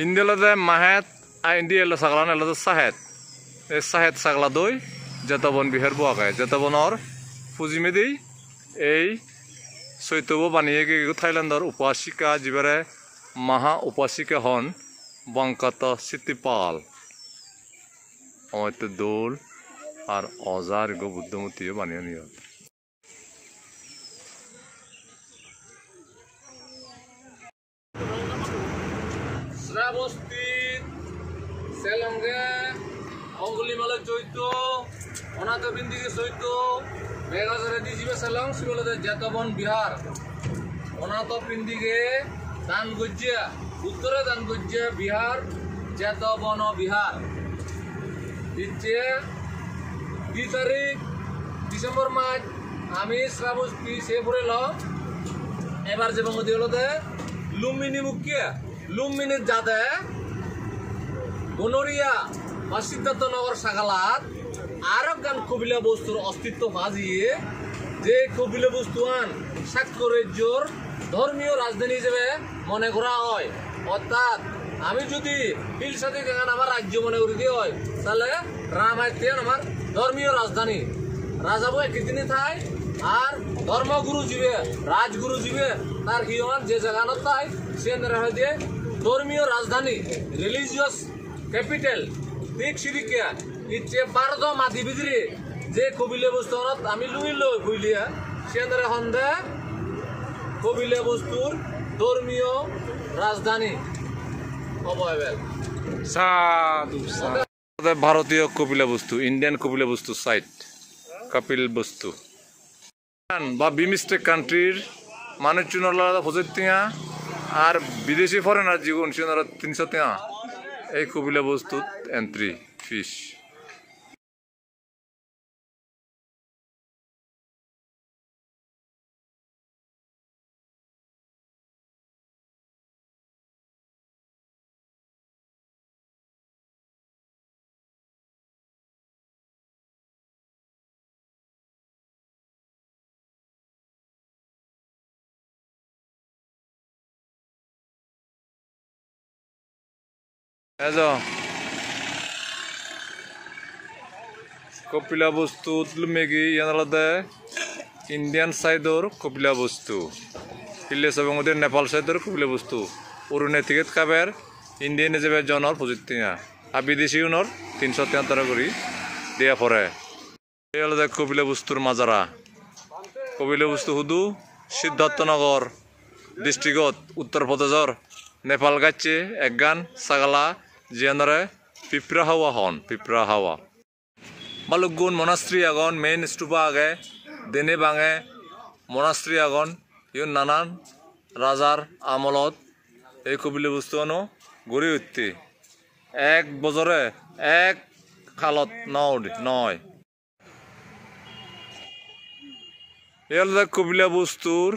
Indialade mahet Indiala saglan elade sahet. Sahet sagla doi Jatabon bihar buake Jatabonor Fujimedi ei Soitobo baniyege Thailandor upasika jibare maha upasika hon Bankata Sitipal Oite dol আর Ozer গো বুদ্ধমূর্তিও বানিয়ে নিও শ্রাবস্তি সেলঙ্গে অঙ্গুলিমালা চৈত্য অনাথ বিন্দিকে চৈত্য মেঘাজরে দিজিবে সেলং শিবলতে জেতবন বিহার অনাথ বিন্দিকে দান গজ্জিয়া উত্তরে দান গজ্জিয়া বিহার জেতবন বিহার দিচ্ছে 2 তারিখ December মাস আমি শ্রাবস্তি সে পড়ে ল এবার যে বঙ্গদি হলতে লুম্বিনী মুখিয়া লুম্বিনীর জাদে গনরিয়া বা সিদ্ধার্থনগর সাগালাত আরো গান কবিলা বস্তুর অস্তিত্ব ভাজিয়ে যে কবিলা বস্তু আন সাক্ষরের ধর্মীয় রাজধানী হিসেবে মনে করা হয় অর্থাৎ আমি যদি হিলসাদি গান আমার রাজ্য মনে করি দিয়ে হয় তাহলে রামায়ণ আমার ধর্মীয় রাজধানী রাজাবো একদিনই থাই আর ধর্মগুরু জীবে রাজগুরু জীবে তার হিয়ন যে জায়গানো তাই সে রহে দিয়ে ধর্মীয় রাজধানী রিলিজিয়াস ক্যাপিটাল ঠিক সিরিকিয়া ইচ্ছে বারদ মাদি বিদ্রি যে কবিলে বস্তু আমি লুই লই কইলিয়া সে হন্দে কবিলে বস্তুর ধর্মীয় রাজধানী অবয়বেল সাধু ভারতীয় কপিলা বস্তু ইন্ডিয়ান কপিলা বস্তু সাইট কপিল বস্তু বা বিমস্টেক কান্ট্রির মানুষ চুনার ফজর আর বিদেশি ফরেনার জীবন চুনার 300 এই কপিলা বস্তু এন্ট্রি ফিশ কপিলা বস্তু মেগি ইয়ানালাদে ইন্ডিয়ান সাইডর কপিলা বস্তু হিলে সব মধ্যে নেপাল সাইডর কপিলা বস্তু অরুণে থেকে কাবের ইন্ডিয়ান হিসেবে জনর পঁচিশ আর বিদেশি উনর 373 করি দিয়া পরে এই আলাদা কপিলা বস্তুর মাজারা কপিলা বস্তু হুদু সিদ্ধার্থনগর ডিস্ট্রিক্টত উত্তরপ্রদেশর নেপাল গাচ্ছে এক গান সাগালা জিয়ানরে পিপরা হাওয়া হন পিপরা হাওয়া মালুগুন মনাস্ট্রি আগন মেইন স্তূপা আগে দেনে বাঙে মনাস্ট্রি আগন ইউন নানান রাজার আমলত এই কপিলা বস্তু আনো গড়ি উঠতে এক বছরে এক খালত নয় এই কপিলা বস্তুর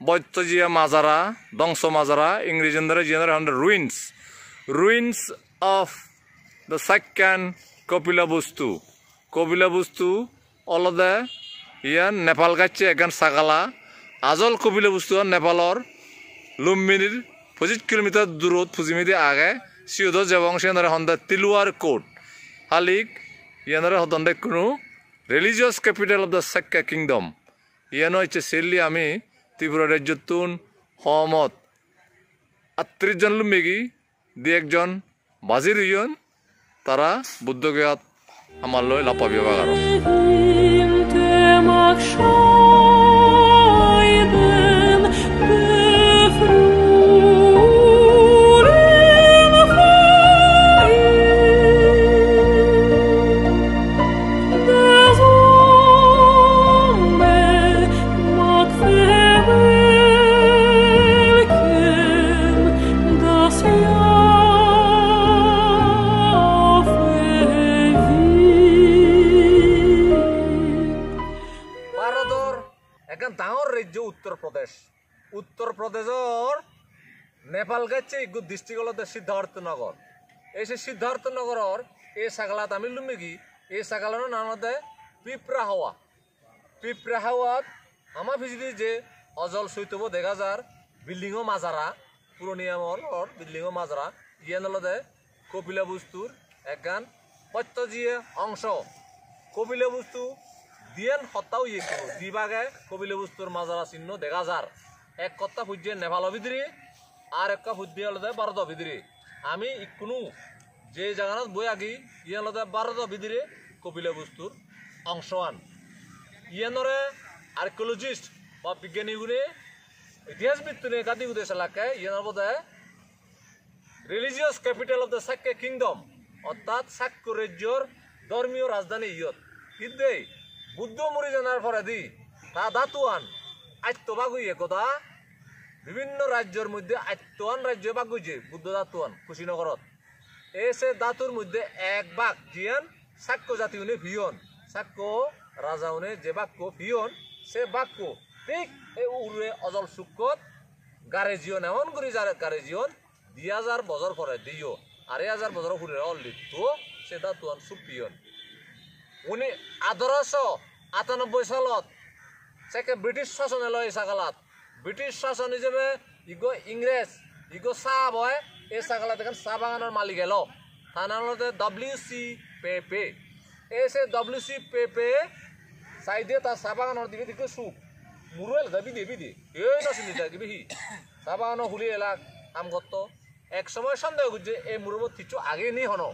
বৈত্যজিয়া মাজারা ধ্বংস মাজারা ইংরেজি জিয়ানরে ruins of the second Kapila বস্তু অলদে ইয়ান নেপাল গাচ্ছে এখান সাগালা আজল কপিলা বস্তু নেপালর লুম্বিনীর 25 কিলোমিটার দূরত ফুজিমিদি আগে সিওদ এবং সেনারে হন্দা তিলুয়ার কোট হালিক ইয়ানরে হদন্দে কোনো religious capital of the Shakya kingdom ইয়ানো হচ্ছে সেলি আমি ত্রিপুরা রাজ্যতুন হমত 38 জন লুম্বিগি দি একজন বাজির ইয়ন তারা বুদ্ধগয়াত আমার লয় লাপাবি বাগারো উত্তর প্রদেশের নেপাল গাচ্ছে ইগু ডিস্ট্রিক্ট হল সিদ্ধার্থনগর এই সে সিদ্ধার্থনগরের এই সাগালাত আমি লুমিগি এই সাগালার নাম হতে পিপরা হাওয়াত আমার ভিজিটি যে অজল সৈতব দেখা যার বিল্ডিংও মাজারা পুৰণি আমলৰ বিল্ডিঙৰ মাজৰা ইয়ান লদে কপিলা বস্তুৰ একগান পত্যজিয়ে অংশ কপিলা বস্তু দিয়েন হতাও ইয়ে করো দিবাগে কপিলা বস্তুর মাজরা চিহ্ন দেখা যার এক কথা ফুজিয়ে নেভাল ভিতরে আর একটা ফুজিয়ে লদে ভারত ভিতরে আমি কোনো যে জায়গাত বই আগি ইয়ান লদে ভারত ভিতরে কপিলা বস্তুর অংশ আন ইয়ানরে আর্কিওলজিস্ট বা বিজ্ঞানীগুলো ইতিহাসবিদুনে গাদি উদ্দেশ এলাকায় ইয়ানোর বোধে religious capital of the Shakya kingdom অর্থাৎ সাক্য রাজ্যর ধর্মীয় রাজধানী ইয়ত কিন্তু বুদ্ধ মরি জানার পরে দি তা দাতুয়ান আত্মবাগুইয়ে কথা বিভিন্ন রাজ্যের মধ্যে আত্ময়ান রাজ্য বাগুইছে বুদ্ধ দাতুয়ান কুশীনগরত এসে দাতুর মধ্যে এক বাক জিয়ান সাক্য জাতি উনি ভিয়ন সাক্য রাজা উনি যে বাক্য ভিয়ন সে বাক্য ঠিক এই উড়ে অজল সুকত গারেজিয়ন এমন করে গারেজিয়ন 2000 বছর পরে দিও 2,000 বছর ঘুরে অলরেডি তো সে দাতুয়ান সুপিয়ন উনি 1898 সালত সেকে ব্রিটিশ শাসনে লয় সাগালাত ব্রিটিশ শাসন হিসেবে ইগো ইংরেজ ইগো চাহ বয় এই সাগালাত এখন চাহ বাগানের মালিক এলো থানালতে WC পেপে এসে WC পেপে সাইডে তার চাহ বাগানের দিকে দিকে সুখ মুরুয়েল যাবি দেবি এই নচিনি যাবি হি চাহ বাগানো হুলি এলাক আম করতো এক সময় সন্দেহ করছে এই মুরুব কিছু আগে নি হনো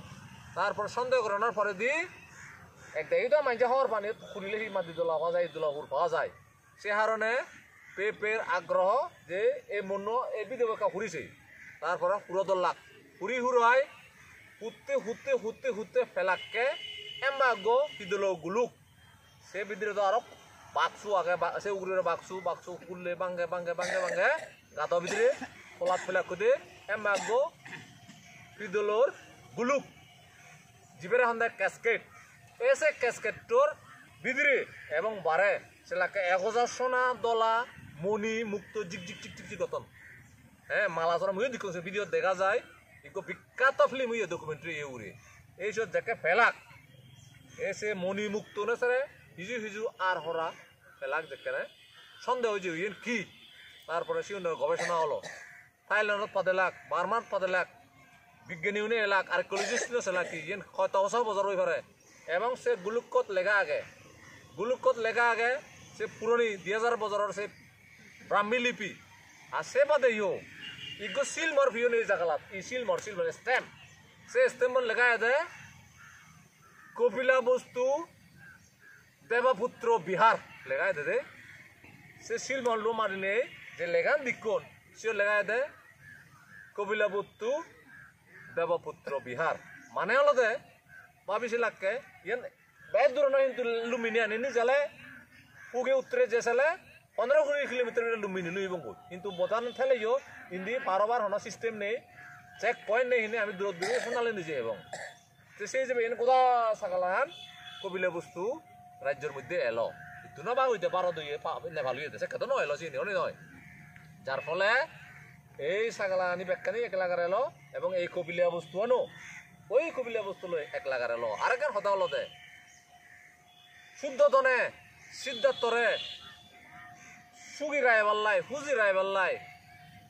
তারপর সন্দেহ করানোর পরে দি একটাই তো মাঝে হওয়ার পানি খুলিলে হি মাটি দোলা পাওয়া যায় দোলা হুর পাওয়া যায় সে কারণে পেপের আগ্রহ যে এই মন্য এই বিদেবকা হুরিছে তারপরে হুরদল লাখ হুরি হুরাই হুতে হুতে হুতে হুতে ফেলাককে এমবাগ বিদল গুলুক সে বিদ্রে তো আরো বাক্সু আগে সে উগুরের বাক্সু খুললে বাঙ্গে বাঙ্গে বাঙ্গে বাঙ্গে গাত ভিতরে কলাত ফেলাক করে এমবাগ বিদলর গুলুক জিবের হন্দা ক্যাসকেট এসে ক্যাসকেটর ভিতরে এবং বারে সেলাকে 1000 সোনা দলা মণি মুক্ত জিক জিক জিক জিক গতন হ্যাঁ মালাচরা মুই দেখছে ভিডিও দেখা যায় ইকো বিখ্যাত ফিল্ম ইয়ে ডকুমেন্টারি এউরে এইসব দেখে ফেলাক এসে মণি মুক্ত না স্যারে হিজু হিজু আর হরা ফেলাক দেখে না সন্দেহ হয়েছে ইয়েন কি তারপরে সে গবেষণা হলো থাইল্যান্ডত পাদেলাক বার্মাত পাদেলাক বিজ্ঞানী উনি এলাক আর্কিওলজিস্ট এলাকি ইয়েন কত বছর হয়ে পারে এবং সে গুলুকত লেখা আগে সে পুরনি 2000 বছরের সে ব্রাহ্মী লিপি আর সে বাদে ইগো সিলমর ভিও নেই জাগালাত ই সিলমর স্ট্যাম্প সে স্ট্যাম্পর লেখা আছে কপিলা বস্তু দেবপুত্র বিহার লেখা আছে সে সিলমর লো মারিনে যে লেখান দিকন সে লেখা আছে কপিলা বস্তু দেবপুত্র বিহার মানে হলো দে ভাবিছিলাকে ইয়ান বেশ দূর নয় কিন্তু লুমিনি আনি জালে পুগে উত্তরে যে সালে 15-20 কিলোমিটার লুমিনি নুই বঙ্গ কিন্তু বদান ঠেলে ইন্দি পারবার হনা সিস্টেম নেই চেক পয়েন্ট নেই আমি দূর দূরে শোনালে নিজে এবং সেই যাবে এনে কোথা সাগালান কপিলা বস্তু রাজ্যের মধ্যে এলো ইতু না বা হইতে পারো দুই নেভাল হইতে সে কত নয় এলো চিনি নয় যার ফলে এই সাগালানি ব্যাখ্যানি এক লাগার এলো এবং এই কপিলা বস্তু আনো ওই কপিলা বস্তু লই এক লাগার এলো আরেকজন হতা হলো দে শুদ্ধতনে সিদ্ধার্থরে সুগি রায় বাল্লাই হুজি রায় বাল্লাই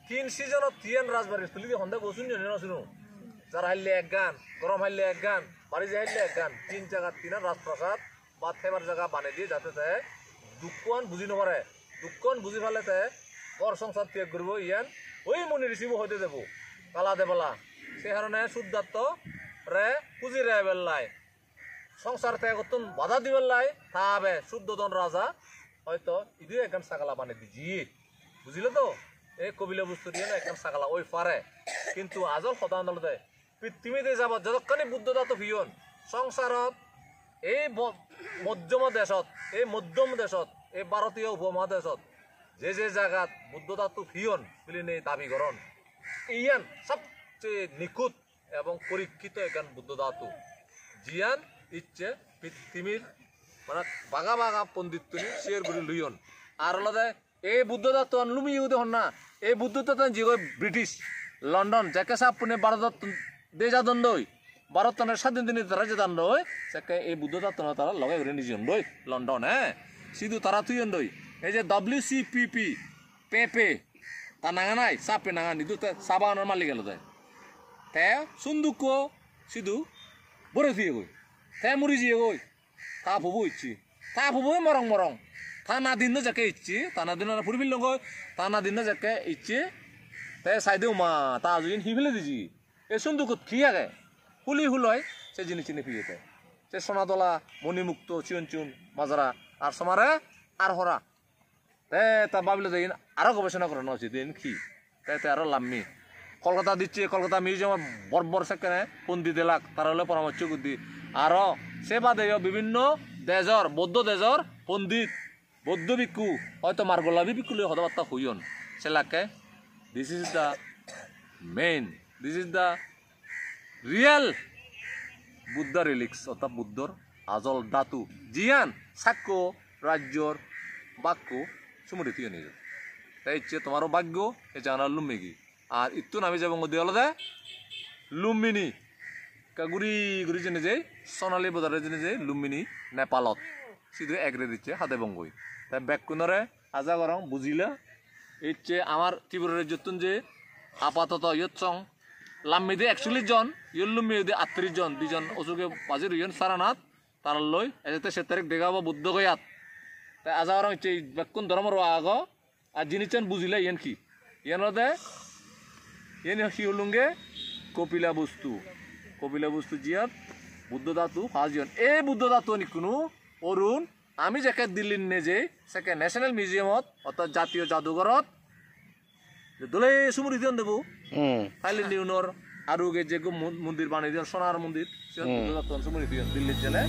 3 সিজনত 3 রাজবাড়ি তুলি হন্দে বসুন শুনো যার হাইলে এক গান গরম হাইলে এক গান বাড়ি যে হাইলে এক গান 3 জায়গা 3 রাজপ্রাসাদ বা থেবার জায়গা বানিয়ে দিয়ে যাতে তে দুঃখন বুঝি নপারে দুঃখন বুঝি ফেলে তে ঘর সংসার ত্যাগ করবো ইয়ান ওই মনি রিসিভ হইতে দেব কালা দেবলা সে কারণে শুদ্ধার্থ রে হুজি রায় বাল্লাই সংসার ত্যাগ করতেন বাধা দিবেলাই তাবে শুদ্ধতন রাজা হয়তো ইদু একখান সাগালা বানিয়ে দিজি বুঝলে তো এই কপিলা বস্তু দিয়ে না একখান সাগালা ওই পারে কিন্তু আজল সদান দেয় পৃথিবীতে যাব যতক্ষণে বুদ্ধতা তো ভিয়ন সংসারত এই মধ্যম দেশত এই ভারতীয় উপমহাদেশত যে জায়গাত বুদ্ধতা তো ভিয়ন বলে নেই দাবি করন ইয়ান সবচেয়ে নিখুঁত এবং পরীক্ষিত একখান বুদ্ধধাতু জিয়ান ইচ্ছে পৃথিবীর মানে বাগা বাগা পণ্ডিত শেয়ার করে লইয়ন আর হলো এই বুদ্ধধাতু লুমি ইউদে হন না এই বুদ্ধতা যে ব্রিটিশ লন্ডন যাকে সাপুনে ভারত দেশা দণ্ড ভারতনের স্বাধীন দিন তারা যে দাণ্ড সেকে এই বুদ্ধধাতু তারা লগাই করে নিজে দই লন্ডন হ্যাঁ শুধু তারা তুই দই এই যে WCPP পেপে তা নাঙা নাই সাপে নাঙা নিদু সাবানোর মালি গেল দেয় তে সুন্দুক সিধু বরে দিয়ে গই তে মুড়ি দিয়ে গই তা ফুবু ইচ্ছি তা ফুবু মরং মরং তা না দিন যাকে ইচ্ছি তা না দিন ফুরবিল লঙ্গ তা না দিন যাকে ইচ্ছি তে সাইদে মা তা আজদিন হি ফেলে দিছি এ সুন্দুকত কি আগে ফুলি হুলয় সে জিনিস চিনি ফিয়েতে সে সোনাদলা মণিমুক্ত চিয়ন চুন মাজারা আর সমারে আর হরা তে তা ভাবলে যাই আরো গবেষণা করে নছি দিন কি তে আরো লাম্মি কলকাতা দিচ্ছে কলকাতা মিউজিয়াম বর্বর সেখানে পন্ডিত এলাক তারা হলে পরামর্শ করদি আরো সে বাদে বিভিন্ন দেজর বৌদ্ধ দেজর পণ্ডিত বৌদ্ধ ভিক্ষু হয়তো মার্গলাভি ভিক্ষুলে হতবার্তা হইন সেলাকে this is the main this is the real Buddha relics অর্থাৎ বুদ্ধর আজল ধাতু জিয়ান সাক্ষ্য রাজ্যর বাক্য সুমরিত নিয়ে যাবে তাই ইচ্ছে তোমারও ভাগ্য এ জানা লুম্মিগি আর ইত্তু নামি যাব দিয়ে হলো লুম্বিনী গুড়ি গুড়ি জেনে যে সোনালী বজারের জেনে যে লুম্বিনী নেপালত সিধু এগরে দিচ্ছে হাতে বঙ্গই তাই ব্যাকুনরে আজা গরম বুঝিলে ইচ্ছে আমার ত্রিপুরার যতুন যে আপাতত ইয়ৎসং লাম্মিদে 41 জন ইয়ল্লুম্মিদে 38 জন 2 জন অসুখে বাজির ইয়ন সারানাথ তার লই এতে সে তারিখ দেখাব বুদ্ধ গয়াত তাই আজা গরম ইচ্ছে ব্যাকুন ধর্মর আগ আর জিনিসন বুঝিলে ইয়েন কি ইয়েনতে ইয়েন হিউলুঙ্গে কপিলা বস্তু জিয়াত বুদ্ধ ধাতু হাজিয়ন এই বুদ্ধ ধাতু নিকুনো অরুণ আমি যাকে দিল্লির নেজে সেকে ন্যাশনাল মিউজিয়ামত অর্থাৎ জাতীয় জাদুঘরত দলে সুমরি দিন দেবো তাইলে নিউনর আর যে মন্দির বানিয়ে দিন সোনার মন্দির বুদ্ধ ধাতু সুমরি দিন দিল্লির জেলে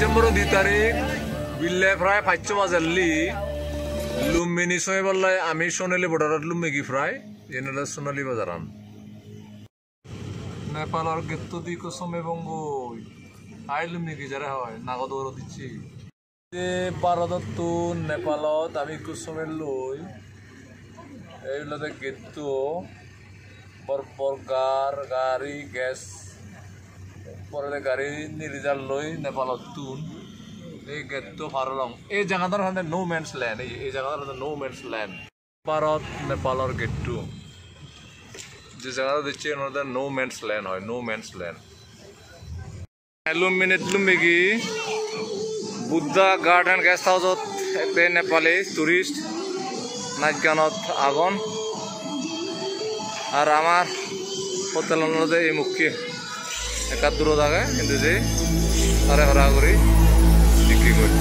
ডিসেম্বর 2 তারিখ বিল্লে প্রায় 5 বাজারলি লুম্বিনী সময় বললে আমি সোনালী বর্ডারত লুম্বিগি প্রায় এনে সোনালী বাজারান নেপালের গেত্ত দিক সময় বঙ্গ আই লুম্বিগি যারা হয় নাগদ ওর দিচ্ছি যে ভারতত নেপালত আমি কুসমে লই এইগুলোতে গেত্ত বরবর গাড়ি গ্যাস পরে গাড়ি নিরিজার লই নেপালত তুন এই গেটটো ভারলং এই জায়গাটার হচ্ছে নো ম্যানস ল্যান্ড এই জায়গাটার হচ্ছে নো ম্যানস ল্যান্ড ভারত নেপালের গেটটো যে জায়গাটা দিচ্ছে ওনাদের নো ম্যানস ল্যান্ড হয় no man's land minute Lumbini Buddha garden guest হাউসত এতে নেপালি টুরিস্ট নাচ গানত আগন আর আমার হোটেলের মধ্যে এই মুখ্য একা দূর থাকে কিন্তু যে তারে হরা করে বিক্রি করি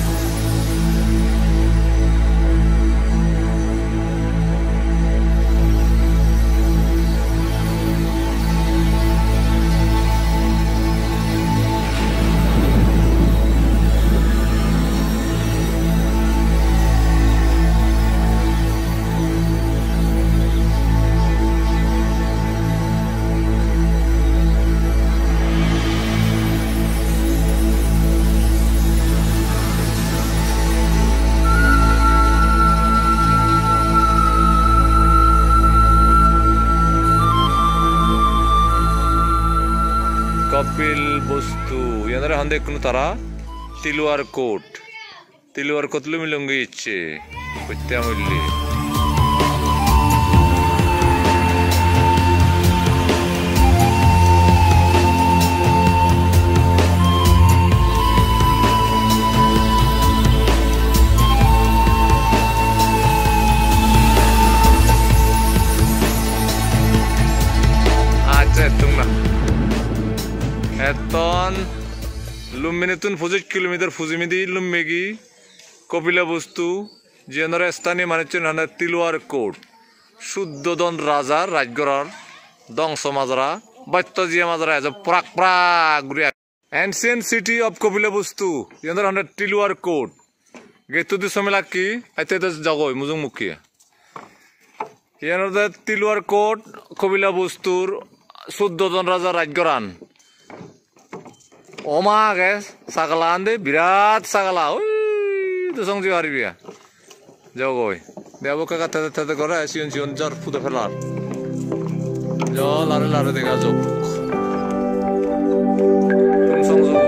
কপিল বস্তু ইয়াদের হন্দে কোনো তারা তিলুয়ার কোট লুঙ্গি ইচ্ছে হত্যা মূল্যে লুম্বিনীতুন 25 কিলোমিটার ফুজিমিদি লুম্বেগি কপিলা বস্তু যেনর স্থানীয় মানুষজন হানে তিলুয়ার কোট শুদ্ধদন রাজার রাজগড়ার দংশ মাজরা বাত্যজিয়া মাজরা এজ প্রাক প্রাক Guria ancient city of Kapila বস্তু যেনর হানে তিলুয়ার কোট গেতু দি সমিলাকি আইতে জগই মুজুং মুখি ইয়ানর তিলুয়ার কোট কপিলা বস্তুর শুদ্ধদন রাজার রাজগড়ান ওমা গে সাগলা আন্দে বিরাট সাগলা ওই তো সংজি হারিবিয়া জগই দেব কাকা তেতে তেতে করে সিয়ন সিয়ন জর ফুটে ফেলার জল লারে লারে দেখা যোগ সংযোগ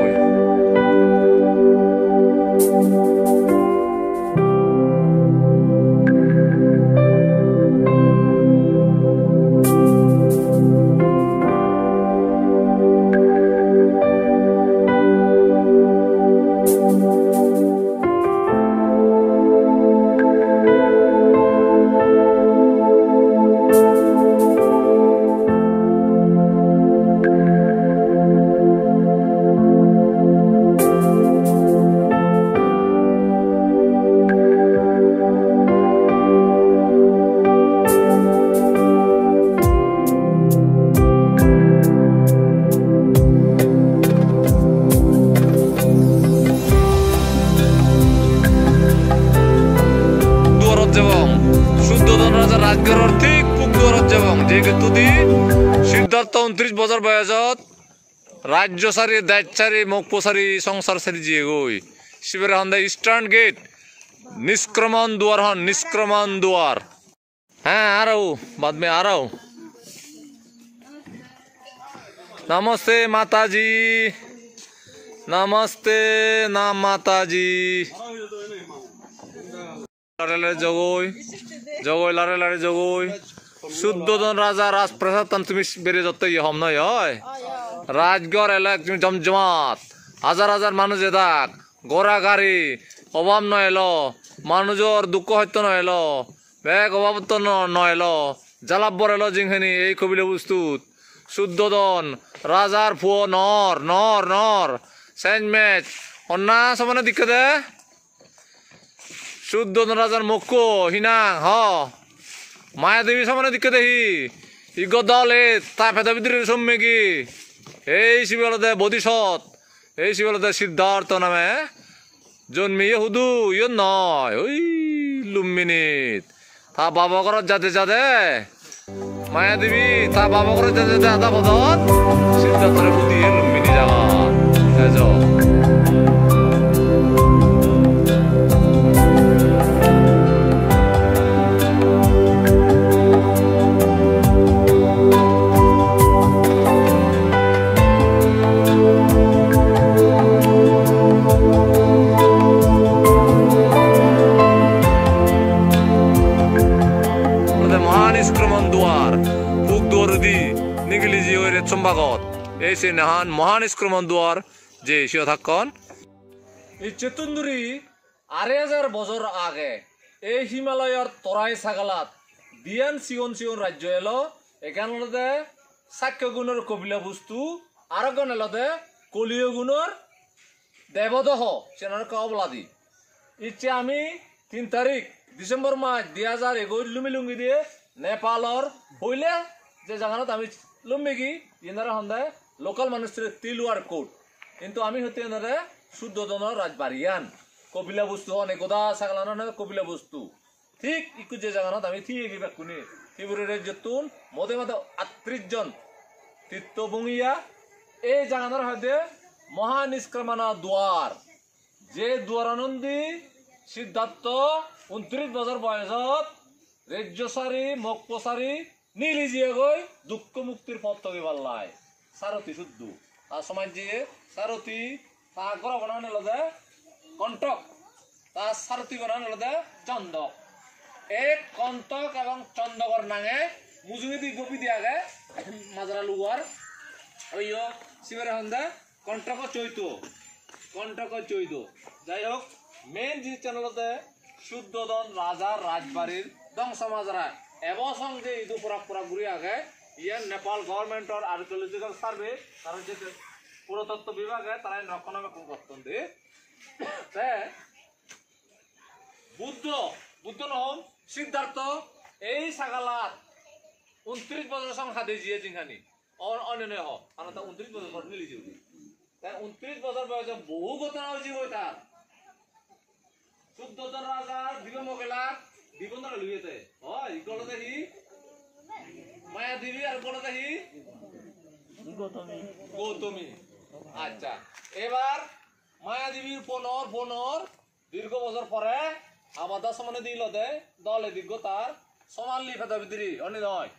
ৰাজগড়ৰ ঠিক পূব দুৱাৰত যাবং যেহেতু সিদ্ধার্থ 29 বছর বয়সত রাজ্য সারি দায়িত্ব সারি মুখ সারি সংসার সারি জিয়ে গই শিবের হন্দা ইস্টার্ন গেট নিষ্ক্রমণ দুয়ার হন নিষ্ক্রমণ দুয়ার হ্যাঁ আরও बाद में आ रहा हूँ नमस्ते माताजी नमस्ते नाम माताजी जगोई जगोई लारे लारे जगोई शुद्धोदन राजा राजप्रसाद তুমি বেড়ে যত হম নয় হয় রাজগড় এলাক তুমি জমজমাত হাজার হাজার মানুষ এদাক গোড়া গাড়ি অভাব নয় এলো মানুষের দুঃখ হয়তো নয় এলো ব্যাগ অভাব তো নয় এলো জালাব্বর এলো জিংখানি এই কবিলে বস্তুত শুদ্ধোদন রাজার ফুয় নর নর নর সেন্ট ম্যাচ অন্যা সমানে দিকে দে শুদ্ধোদন রাজার মুখ হিনাং হ মায়াদেবী সামনে দিকে দেখি ইগদলে তা ফেদা ভিতরে সম্মেগি এই শিবলদে বোধিসৎ এই শিবলদে সিদ্ধার্থ নামে জন্মিয়ে হুদু ইয় নয় ওই লুম্বিনীত তা বাবা ঘরত যাতে যাতে মায়াদেবী তা বাবা ঘরত যাতে যাতে আদা পদত সিদ্ধার্থরে বুদ্ধি লুম্বিনী জাগা চম্বাগত এই সে নাহান মহান স্ক্রমণ দুয়ার যে সিও থাকন এই চেতনদুরি ৮০০০ বছর আগে এই হিমালয়ের তরাই ছাগালাত বিয়ান সিয়ন সিয়ন রাজ্য এলো এখানে সাক্ষ্য গুণের কবিলা বস্তু আর গণ এলতে কলিয় গুণের দেবদহ সেনার কবলাদি ইচ্ছে আমি ৩ তারিখ ডিসেম্বর মাস ২০২১ লুমিলুঙ্গি দিয়ে নেপালর হইলে যে জায়গাত আমি লুম্বিগি ইনারা হন্দায় লোকাল মানুষের তিলুয়ার কোট কিন্তু আমি হতে এনারে শুদ্ধোদনের রাজবাড়িয়ান কপিলা বস্তু অনেক গোদা ছাগলানো কপিলা বস্তু ঠিক ইকু যে জায়গাত আমি থিয়ে গিয়ে কুনি ত্রিপুরের যতুন মধ্যে মধ্যে ৩৮ জন তীর্থভূমিয়া এই জায়গার হয়তো মহানিষ্ক্রমণা দুয়ার যে দুয়ারানন্দী সিদ্ধার্থ 29 বছর বয়সত রাজ্যসারি মকপসারি নীলি জিয়ে গই দুঃখ মুক্তির পথ তৈরি পাল্লায় সারথী শুদ্ধ তার সমাজ জিয়ে সারথী তা গড় বানানো লদে কণ্টক তার সারথী বানানো লদে চন্দক এক কণ্টক এবং চন্দকর নাঙে মুজুরি দি গোপী দিয়াগে মাজরা লুয়ার ওই শিবের হন্দা কণ্টক চৈত যাই হোক মেন যে চ্যানেলতে শুদ্ধোদন রাজার রাজবাড়ির ধ্বংস মাজরা এবং যে ইদু পুরা পুরা ঘুরে আগে ইয়ার নেপাল গভর্নমেন্টর আর্কিওলজিক্যাল সার্ভে তারা যে পুরাতত্ত্ব বিভাগে তারা রক্ষণাবেক্ষণ করতেন দিয়ে বুদ্ধ নহম সিদ্ধার্থ এই সাগালাত 29 বছর সংখ্যা দিয়ে জিয়ে জিংখানি অন্য হোক কারণ তা 29 বছর পর মিলি যাবে তাই 29 বছর বয়সে বহু ঘটনা হয়েছে বই তার 14 জন রাজা দিল মোকেলা দিবন্দর লুইতে হয় গলো দেখি মায়া দেবী আর গলো দেখি গৌতমী আচ্ছা এবার মায়া দেবীর পনর দীর্ঘ বছর পরে আমাদের সমানে দিল দে দলে দীর্ঘ তার সমানলি ফেদা ভিতরি অনেক নয়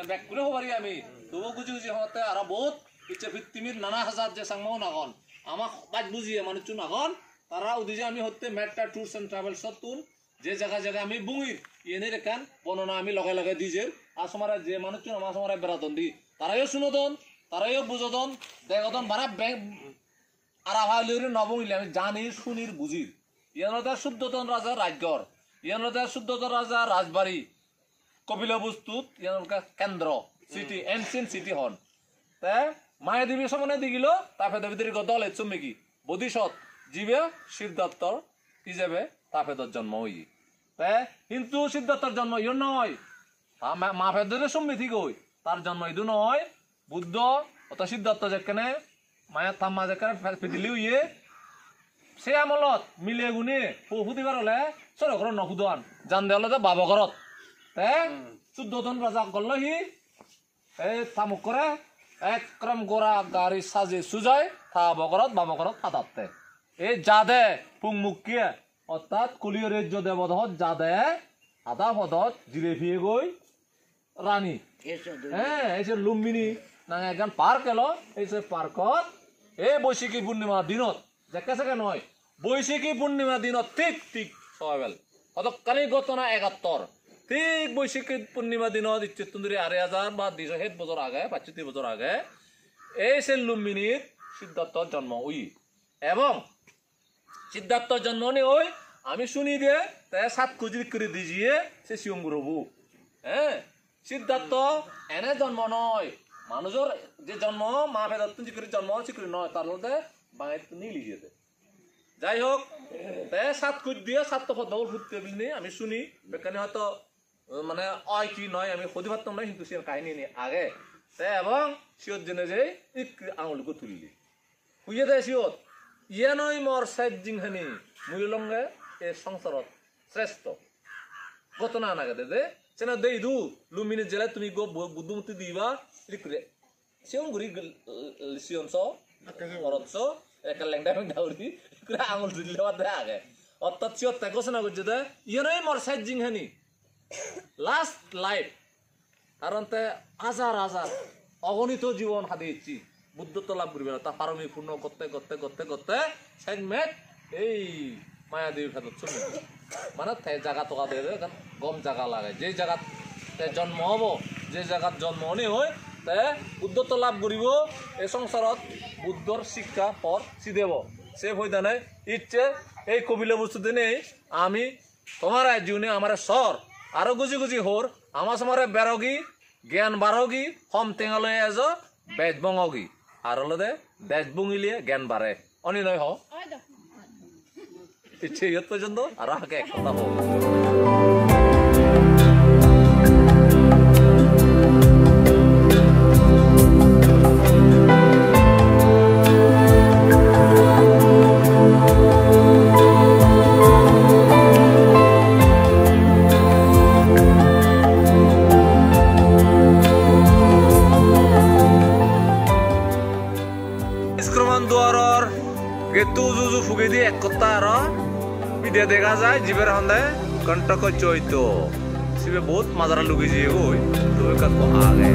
ব্যাক করে হবারি আমি তবু গুজি হতে আর বহুত ইচ্ছে ভিত্তিমির নানা হাজার যে সাংমাও নাগন আমার কাজ বুঝিয়ে মানুষ নাগন তারা উদিজে আমি হতে মেট্রা ট্যুরস এন্ড ট্রাভেলস তুন যে জায়গা আমি বুঙির এনে রেখান বর্ণনা আমি লগে দিয়েছে আর সমারে যে মানুষ আমার সমারে বেড়াতন দি তারাইও শুনোদন তারাইও বুঝোদন দেখদন বারা ব্যাংক আর আভাইলে নবমিলে আমি জানি শুনির বুঝির ইয়ানদের শুদ্ধতন রাজা রাজ্যর ইয়ানদের শুদ্ধতন রাজা রাজবাড়ি কপিলা বস্তুত ইয়ানকা কেন্দ্র সিটি এনসিয়েন্ট সিটি হন তে মায়া দেবীর সামনে দিগিল তাফেদ ভিতরে দল চুমে কি বদিশত জীবে সিদ্ধার্থর হিসেবে তাফেদর জন্ম হই তে কিন্তু সিদ্ধার্থর জন্ম ইয় নয় মা ফেদরে সম্মিতি গই তার জন্ম ইদু নয় বুদ্ধ অত সিদ্ধার্থ যেখানে মায়া থাম্মা যেখানে ফেদিলি হইয়ে সে আমলত মিলে গুনে ফুদিবার হলে সর ঘর নকুদান জান দেওয়ালে যে বাবা ঘরত তে 14 জন রাজা করলো হি এই থামুক করে একরম গোড়া গাড়ি সাজে সুজায় থা বগরত বাবা ঘরত হাতাতে এই যাদে পুং মুখিয়ে অর্থাৎ কুলীয় রাজ্য দেবদহত যাদে আধা পদত জিরে ফিয়ে গই রানী হ্যাঁ এই যে লুম্বিনী না একজন পার্ক এলো এই যে পার্কত এই বৈশাখী পূর্ণিমা দিনত যেকে সেকে নয় বৈশাখী পূর্ণিমা দিনত ঠিক সবাইবেল কতকানি ঘটনা 71 ঠিক বৈশাখী পূর্ণিমা দিনত ইচ্ছেতুন্দরী 2000 বা 200 বছর আগে 25 বছর আগে এই সে লুম্বিনীর সিদ্ধার্থর জন্ম ওই এবং সিদ্ধার্থর জন্ম নি ওই আমি শুনি দে তাই 7 কুজি করে দিজিয়ে সে শিয়ঙ্গুরবু হ্যাঁ সিদ্ধার্থ এনে জন্ম নয় মানুষের যে জন্ম মা ফেদার্থ চিকরি জন্ম চিকরি নয় তার মধ্যে বাঙালি নিয়ে যেতে যাই হোক তাই 7 কুজ দিয়ে 7 পদ্মর ফুটতে বিলনি আমি শুনি বেকানি হয়তো মানে অয় কি নয় আমি খোঁজ পারতাম না কিন্তু সে কাহিনী নিয়ে আগে তাই এবং সিওর জেনে যে আঙুলকে তুললি হুইয়ে দেয় সিওর ইয়ে নয় মর সাইড জিংহানি মূল্যলঙ্গে এ সংসারত শ্রেষ্ঠ ঘটনা নাগে দে চেনা দেই দু লুমিনি জেলা তুমি গো বুদ্ধমূর্তি দিবা লিখরে সেও ঘুরি সিয়নস মরৎস একটা লেংডা ডাউরি আঙুল তুললে বাদে আগে অর্থাৎ সিওর তাই ঘোষণা করছে দে ইয়ে নয় মর সাইড জিংহানি লাস্ট লাইফ কারণ তে হাজার অগণিত জীবন হাদিয়েছি বুদ্ধত্ব লাভ করবে তা পারমি পূর্ণ করতে সেগমেট এই মায়াদেবীর ভেতর চলে মানে জায়গা তোকা দিয়ে গম জায়গা লাগে যে জায়গা জন্ম হব যে জায়গাত জন্ম নি হয় তে বুদ্ধত্ব লাভ করিব এই সংসারত বুদ্ধর শিক্ষা পর সিদেব সে হইদানে ইচ্ছে এই কবিলা বস্তু দিনে আমি তোমার জীবনে আমার সর আরো গুজি হোর আমার সময় বেরগি জ্ঞান বারগি হম টেঙালয় এজ বেজ বঙগি আর হলো দে দেশ বঙিলিয়ে জ্ঞান বাড়ে অনি নয় হ ইচ্ছে ইয়ত পর্যন্ত আর আগে এক কথা হোক দেখা যায় জীবের হন্দে কণ্টক চৈত শিবে বহুত মাজারা লুকি দিয়ে ওই তো আগে